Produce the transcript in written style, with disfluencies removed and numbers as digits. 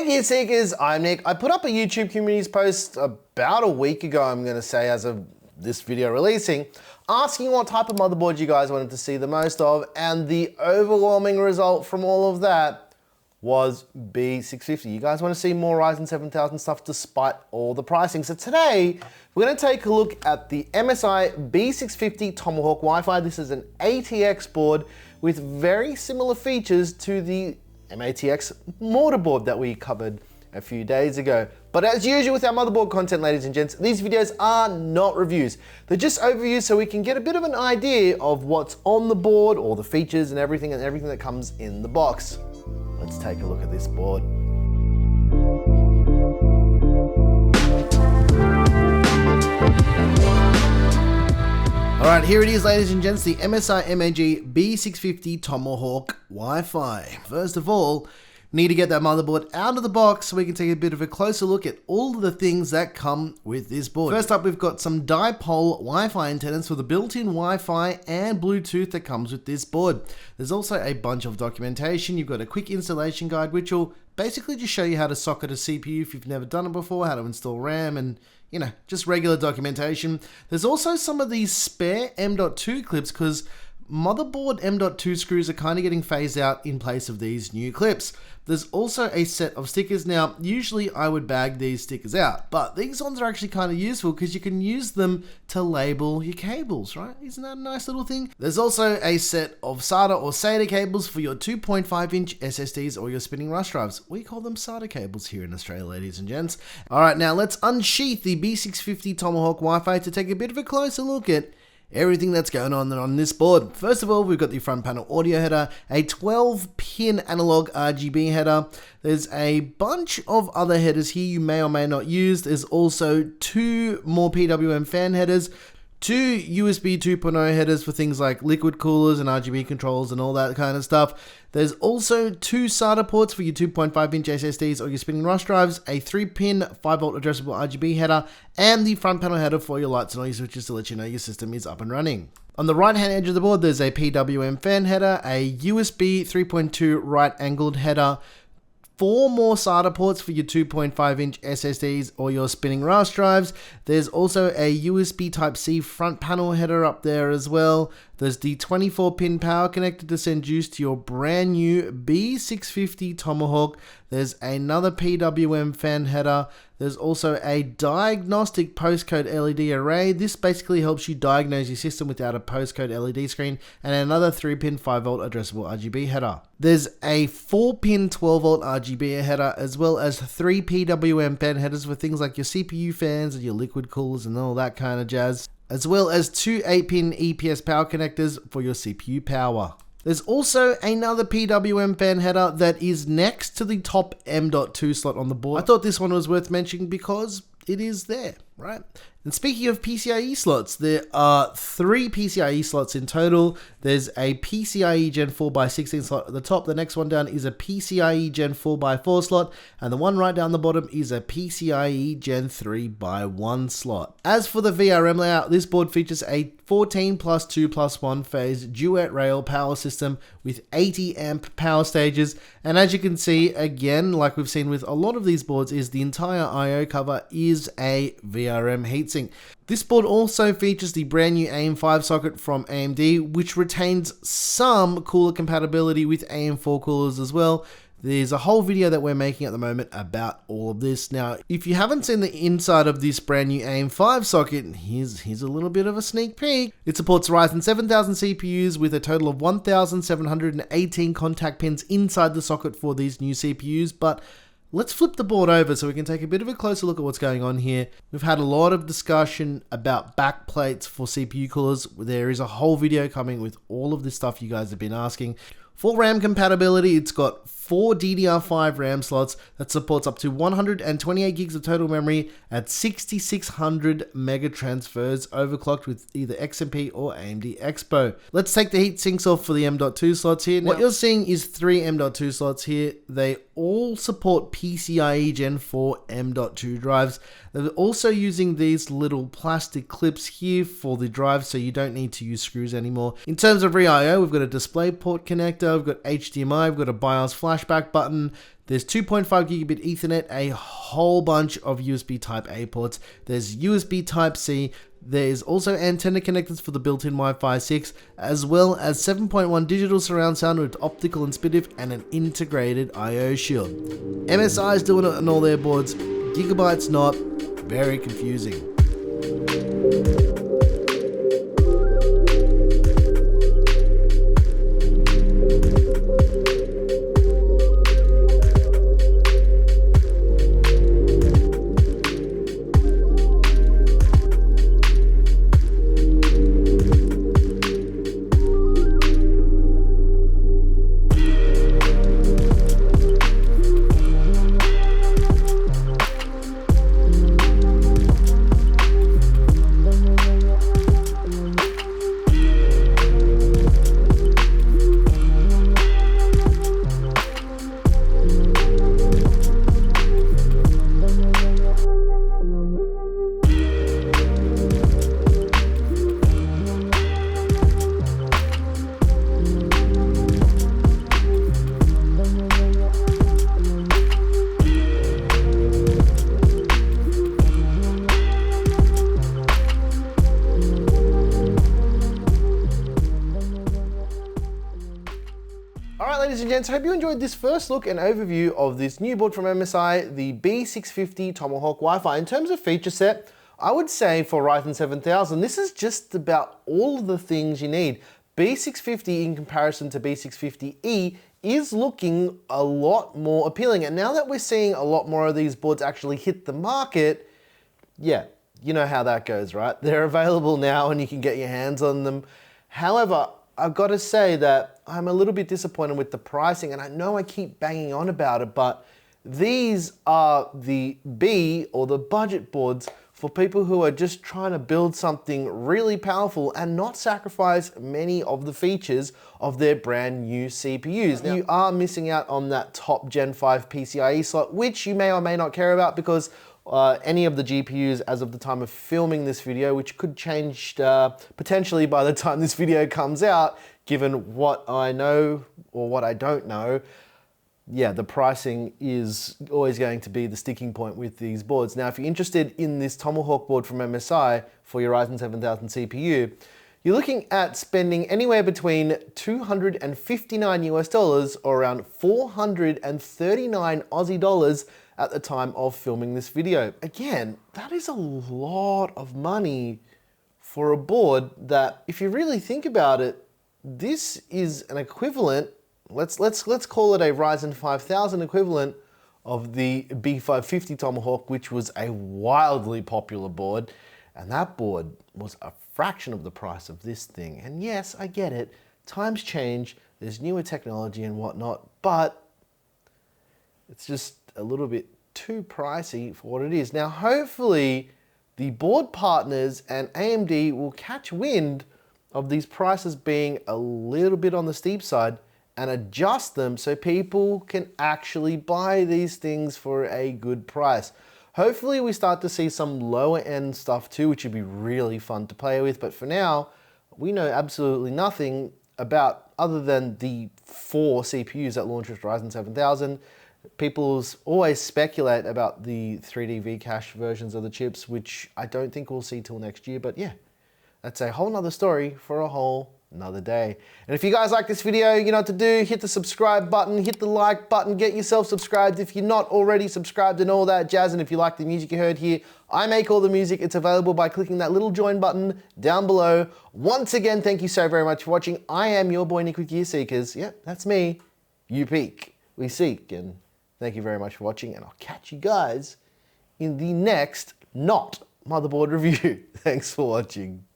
Gear Seekers, I'm Nick. I put up a YouTube communities post about a week ago, I'm going to say, as of this video releasing, asking what type of motherboard you guys wanted to see the most of, and the overwhelming result from all of that was B650. You guys want to see more Ryzen 7000 stuff despite all the pricing. So today, we're going to take a look at the MSI B650 Tomahawk Wi-Fi. This is an ATX board with very similar features to the MATX mortarboard that we covered a few days ago. But as usual with our motherboard content, ladies and gents, these videos are not reviews. They're just overviews so we can get a bit of an idea of what's on the board, all the features and everything that comes in the box. Let's take a look at this board. All right, here it is, ladies and gents, the MSI MAG B650 Tomahawk Wi-Fi. First of all, need to get that motherboard out of the box so we can take a bit of a closer look at all of the things that come with this board. First up, we've got some dipole Wi-Fi antennas for the built-in Wi-Fi and Bluetooth that comes with this board. There's also a bunch of documentation. You've got a quick installation guide, which will basically just show you how to socket a CPU if you've never done it before, how to install RAM, and just regular documentation. There's also some of these spare M.2 clips because motherboard M.2 screws are kind of getting phased out in place of these new clips. There's also a set of stickers. Now, usually I would bag these stickers out, but these ones are actually kind of useful because you can use them to label your cables, right? Isn't that a nice little thing? There's also a set of SATA or SATA cables for your 2.5-inch SSDs or your spinning rush drives. We call them SATA cables here in Australia, ladies and gents. All right, now let's unsheath the B650 Tomahawk Wi-Fi to take a bit of a closer look at everything that's going on this board. First of all, we've got the front panel audio header, a 12-pin analog RGB header. There's a bunch of other headers here you may or may not use. There's also two more PWM fan headers, two USB 2.0 headers for things like liquid coolers and RGB controls and all that kind of stuff. There's also two SATA ports for your 2.5-inch SSDs or your spinning rush drives, a 3-pin 5-volt addressable RGB header, and the front panel header for your lights and all your switches to let you know your system is up and running. On the right-hand edge of the board, there's a PWM fan header, a USB 3.2 right-angled header, 4 more SATA ports for your 2.5-inch SSDs or your spinning rush drives. There's also a USB Type-C front panel header up there as well. There's the 24-pin power connector to send juice to your brand new B650 Tomahawk. There's another PWM fan header. There's also a diagnostic postcode LED array. This basically helps you diagnose your system without a postcode LED screen, and another 3-pin 5-volt addressable RGB header. There's a 4-pin 12-volt RGB header, as well as 3 PWM fan headers for things like your CPU fans and your liquid coolers and all that kind of jazz, as well as 2 8-pin EPS power connectors for your CPU power. There's also another PWM fan header that is next to the top M.2 slot on the board. I thought this one was worth mentioning because it is there, right? And speaking of PCIe slots, there are 3 PCIe slots in total. There's a PCIe Gen 4x16 slot at the top. The next one down is a PCIe Gen 4x4 slot. And the one right down the bottom is a PCIe Gen 3x1 slot. As for the VRM layout, this board features a 14+2+1 phase duet rail power system with 80 amp power stages. And as you can see, again, like we've seen with a lot of these boards, is the entire IO cover is a VRM heatsink. This board also features the brand new AM5 socket from AMD, which retains some cooler compatibility with AM4 coolers as well. There's a whole video that we're making at the moment about all of this. Now, if you haven't seen the inside of this brand new AM5 socket, here's a little bit of a sneak peek. It supports Ryzen 7000 CPUs with a total of 1,718 contact pins inside the socket for these new CPUs, but let's flip the board over so we can take a bit of a closer look at what's going on here. We've had a lot of discussion about backplates for CPU coolers. There is a whole video coming with all of this stuff you guys have been asking. For RAM compatibility, it's got 4 DDR5 RAM slots that supports up to 128 gigs of total memory at 6600 mega transfers overclocked with either XMP or AMD Expo. Let's take the heat sinks off for the M.2 slots here. What you're seeing is 3 M.2 slots here. They all support PCIe Gen 4 M.2 drives. They're also using these little plastic clips here for the drive, so you don't need to use screws anymore. In terms of re-IO, we've got a DisplayPort connector, we've got HDMI, we've got a BIOS flashback button. There's 2.5 gigabit Ethernet, a whole bunch of USB Type-A ports. There's USB Type-C. There's also antenna connectors for the built-in Wi-Fi 6, as well as 7.1 digital surround sound with optical and SPDIF and an integrated I/O shield. MSI is doing it on all their boards. Gigabyte's not. Very confusing. Alright ladies and gents, I hope you enjoyed this first look and overview of this new board from MSI, the B650 Tomahawk Wi-Fi. In terms of feature set, I would say for Ryzen 7000, this is just about all of the things you need. B650 in comparison to B650E is looking a lot more appealing. And now that we're seeing a lot more of these boards actually hit the market, yeah, you know how that goes, right? They're available now and you can get your hands on them. However, I've got to say that I'm a little bit disappointed with the pricing, and I know I keep banging on about it, but these are the B or the budget boards for people who are just trying to build something really powerful and not sacrifice many of the features of their brand new CPUs. Now, you are missing out on that top Gen 5 PCIe slot, which you may or may not care about because any of the GPUs as of the time of filming this video, which could change potentially by the time this video comes out, given what I know or what I don't know, yeah, the pricing is always going to be the sticking point with these boards. Now, if you're interested in this Tomahawk board from MSI for your Ryzen 7000 CPU, you're looking at spending anywhere between 259 US dollars or around 439 Aussie dollars at the time of filming this video. Again, that is a lot of money for a board that, if you really think about it, this is an equivalent, let's call it a Ryzen 5000 equivalent of the B550 Tomahawk, which was a wildly popular board, and that board was a fraction of the price of this thing. And yes, I get it, times change, there's newer technology and whatnot, but it's just a little bit too pricey for what it is. Now, hopefully the board partners and AMD will catch wind of these prices being a little bit on the steep side and adjust them so people can actually buy these things for a good price. Hopefully we start to see some lower end stuff too, which would be really fun to play with. But for now, we know absolutely nothing about, other than the 4 CPUs that launch with Ryzen 7000. People always speculate about the 3D V-Cache versions of the chips, which I don't think we'll see till next year. But yeah, that's a whole nother story for a whole another day. And if you guys like this video, you know what to do. Hit the subscribe button, hit the like button, get yourself subscribed if you're not already subscribed and all that jazz. And if you like the music you heard here, I make all the music. It's available by clicking that little join button down below. Once again, thank you so very much for watching. I am your boy Nick with Gear Seekers. Yep, that's me. You peek, we seek. And thank you very much for watching, and I'll catch you guys in the next not motherboard review. Thanks for watching.